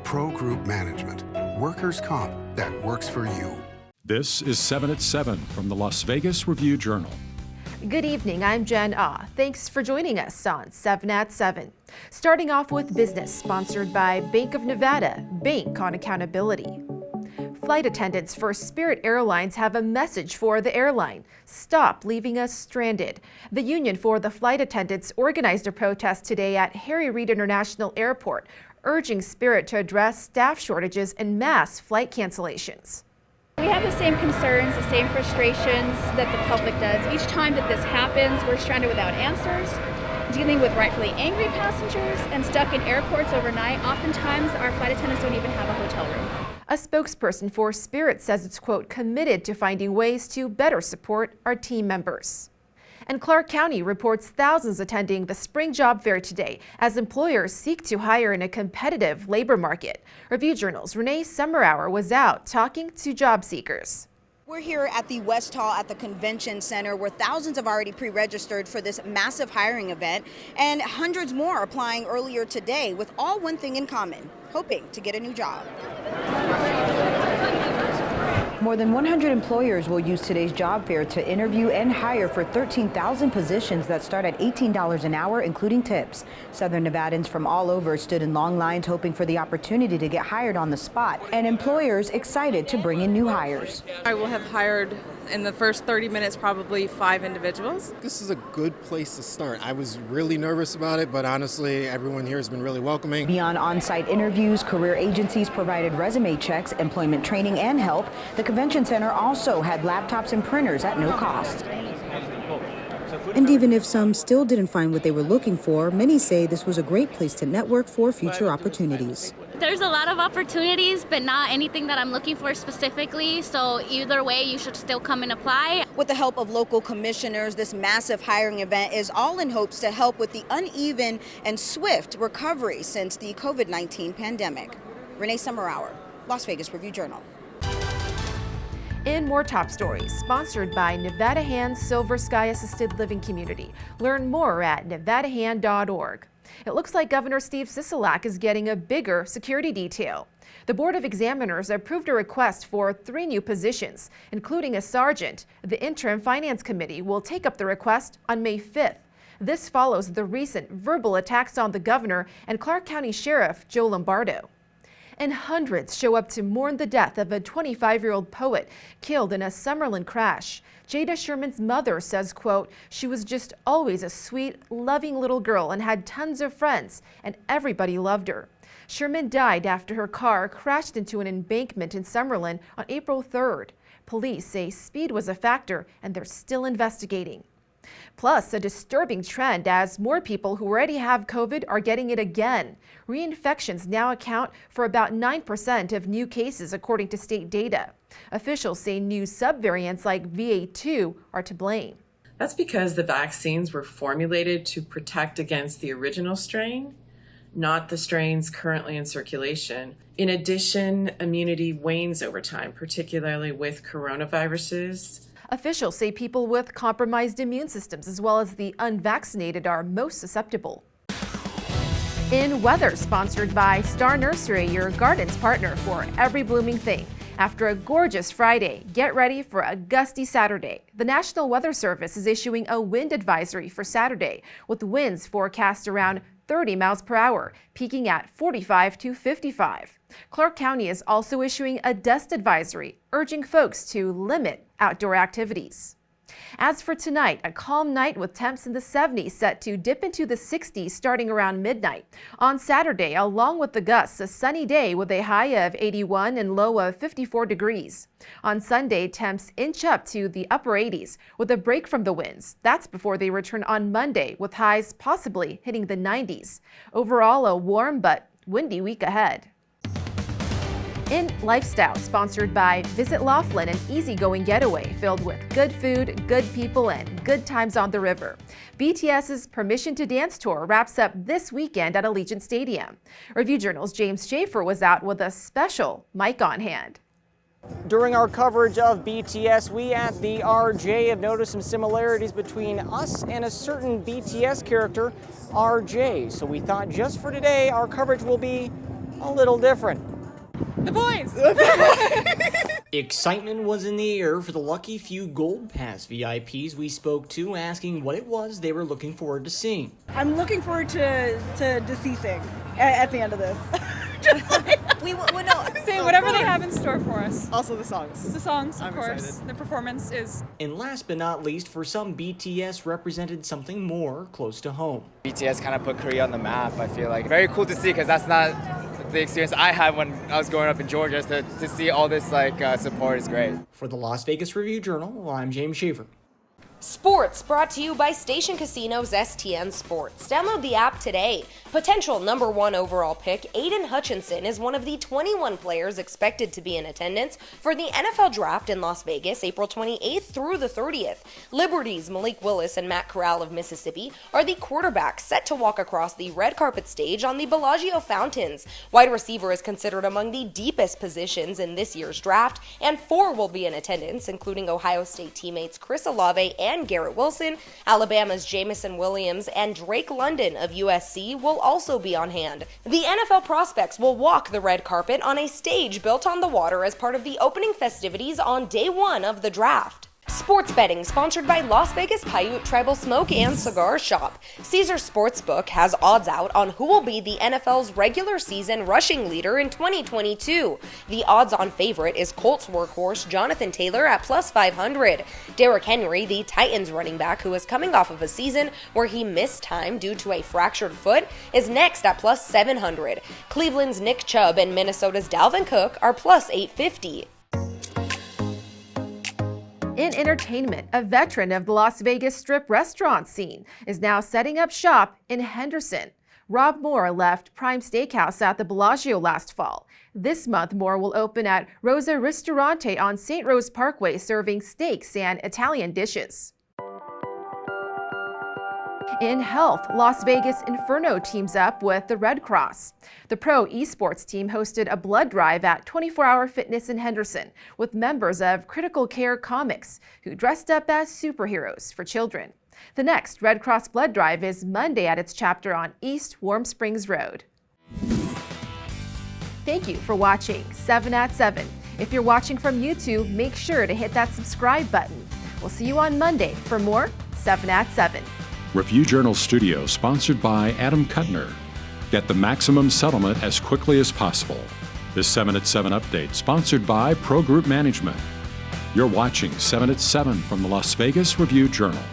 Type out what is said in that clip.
Pro Group Management. Workers' comp that works for you. This is 7 at 7 from the Las Vegas Review-Journal. Good evening, I'm Jen Ah. Thanks for joining us on 7 at 7. Starting off with business, sponsored by Bank of Nevada, Bank on Accountability. Flight attendants for Spirit Airlines have a message for the airline. Stop leaving us stranded. The union for the flight attendants organized a protest today at Reid International Airport, urging Spirit to address staff shortages and mass flight cancellations. We have the same concerns, the same frustrations that the public does. Each time that this happens, we're stranded without answers, dealing with rightfully angry passengers, and stuck in airports overnight. Oftentimes, our flight attendants don't even have a hotel room. A spokesperson for Spirit says it's, quote, committed to finding ways to better support our team members. And Clark County reports thousands attending the spring job fair today as employers seek to hire in a competitive labor market. Review-Journal's Renee Summerhour was out talking to job seekers. We're here at the West Hall at the Convention Center where thousands have already pre-registered for this massive hiring event and hundreds more applying earlier today with all one thing in common, hoping to get a new job. More than 100 employers will use today's job fair to interview and hire for 13,000 positions that start at $18 an hour, including tips. Southern Nevadans from all over stood in long lines hoping for the opportunity to get hired on the spot, and employers excited to bring in new hires. I will have hired in the first 30 minutes probably 5 individuals. This is a good place to start. I was really nervous about it, but honestly, everyone here has been really welcoming. Beyond on-site interviews, career agencies provided resume checks, employment training, and help. The Convention Center also had laptops and printers at no cost. And even if some still didn't find what they were looking for, many say this was a great place to network for future opportunities. There's a lot of opportunities, but not anything that I'm looking for specifically. So either way, you should still come and apply. With the help of local commissioners, this massive hiring event is all in hopes to help with the uneven and swift recovery since the COVID-19 pandemic. Renee Summerhour, Las Vegas Review-Journal. In more top stories, sponsored by Nevada Hand Silver Sky Assisted Living Community. Learn more at nevadahand.org. It looks like Governor Steve Sisolak is getting a bigger security detail. The Board of Examiners approved a request for 3 new positions, including a sergeant. The Interim Finance Committee will take up the request on May 5th. This follows the recent verbal attacks on the governor and Clark County Sheriff Joe Lombardo. And hundreds show up to mourn the death of a 25-year-old poet killed in a Summerlin crash. Jada Sherman's mother says, quote, she was just always a sweet, loving little girl and had tons of friends, and everybody loved her. Sherman died after her car crashed into an embankment in Summerlin on April 3rd. Police say speed was a factor, and they're still investigating. Plus, a disturbing trend as more people who already have COVID are getting it again. Reinfections now account for about 9% of new cases, according to state data. Officials say new subvariants like VA2 are to blame. That's because the vaccines were formulated to protect against the original strain, not the strains currently in circulation. In addition, immunity wanes over time, particularly with coronaviruses. Officials say people with compromised immune systems as well as the unvaccinated are most susceptible. In weather, sponsored by Star Nursery, your garden's partner for every blooming thing. After a gorgeous Friday, get ready for a gusty Saturday. The National Weather Service is issuing a wind advisory for Saturday, with winds forecast around 30 miles per hour, peaking at 45 to 55. Clark County is also issuing a dust advisory, urging folks to limit outdoor activities. As for tonight, a calm night with temps in the 70s set to dip into the 60s starting around midnight. On Saturday, along with the gusts, a sunny day with a high of 81 and low of 54 degrees. On Sunday, temps inch up to the upper 80s with a break from the winds. That's before they return on Monday with highs possibly hitting the 90s. Overall, a warm but windy week ahead. In Lifestyle, sponsored by Visit Laughlin, an easygoing getaway filled with good food, good people, and good times on the river. BTS's Permission to Dance tour wraps up this weekend at Allegiant Stadium. Review-Journal's James Schaefer was out with a special mic on hand. During our coverage of BTS, we at the RJ have noticed some similarities between us and a certain BTS character, RJ. So we thought just for today, our coverage will be a little different. The boys! Excitement was in the air for the lucky few Gold Pass VIPs we spoke to, asking what it was they were looking forward to seeing. I'm looking forward to deceasing at the end of this. We know. Say whatever they have in store for us. Also the songs. The songs, of I'm course. excited. The performance is... And last but not least, for some, BTS represented something more close to home. BTS kind of put Korea on the map, I feel like. Very cool to see, because that's not the experience I had when I was growing up in Georgia. So to see all this support is great. For the Las Vegas Review-Journal, I'm James Schaefer. Sports brought to you by Station Casinos STN Sports. Download the app today. Potential #1 overall pick, Aiden Hutchinson, is one of the 21 players expected to be in attendance for the NFL Draft in Las Vegas, April 28th through the 30th. Liberty's Malik Willis and Matt Corral of Mississippi are the quarterbacks set to walk across the red carpet stage on the Bellagio Fountains. Wide receiver is considered among the deepest positions in this year's draft, and 4 will be in attendance, including Ohio State teammates Chris Olave and Garrett Wilson. Alabama's Jamison Williams and Drake London of USC will also be on hand. The NFL prospects will walk the red carpet on a stage built on the water as part of the opening festivities on day 1 of the draft. Sports betting sponsored by Las Vegas Paiute Tribal Smoke and Cigar Shop. Caesar Sportsbook has odds out on who will be the NFL's regular season rushing leader in 2022. The odds-on favorite is Colts workhorse Jonathan Taylor at plus 500. Derrick Henry, the Titans running back who is coming off of a season where he missed time due to a fractured foot, is next at plus 700. Cleveland's Nick Chubb and Minnesota's Dalvin Cook are plus 850. In entertainment, a veteran of the Las Vegas Strip restaurant scene is now setting up shop in Henderson. Rob Moore left Prime Steakhouse at the Bellagio last fall. This month, Moore will open at Rosa Ristorante on St. Rose Parkway, serving steaks and Italian dishes. In health, Las Vegas Inferno teams up with the Red Cross. The pro esports team hosted a blood drive at 24-Hour Fitness in Henderson with members of Critical Care Comics who dressed up as superheroes for children. The next Red Cross blood drive is Monday at its chapter on East Warm Springs Road. Thank you for watching 7 at 7. If you're watching from YouTube, make sure to hit that subscribe button. We'll see you on Monday for more 7 at 7. Review Journal Studio, sponsored by Adam Kuttner. Get the maximum settlement as quickly as possible. This 7 at 7 update, sponsored by Pro Group Management. You're watching 7 at 7 from the Las Vegas Review Journal.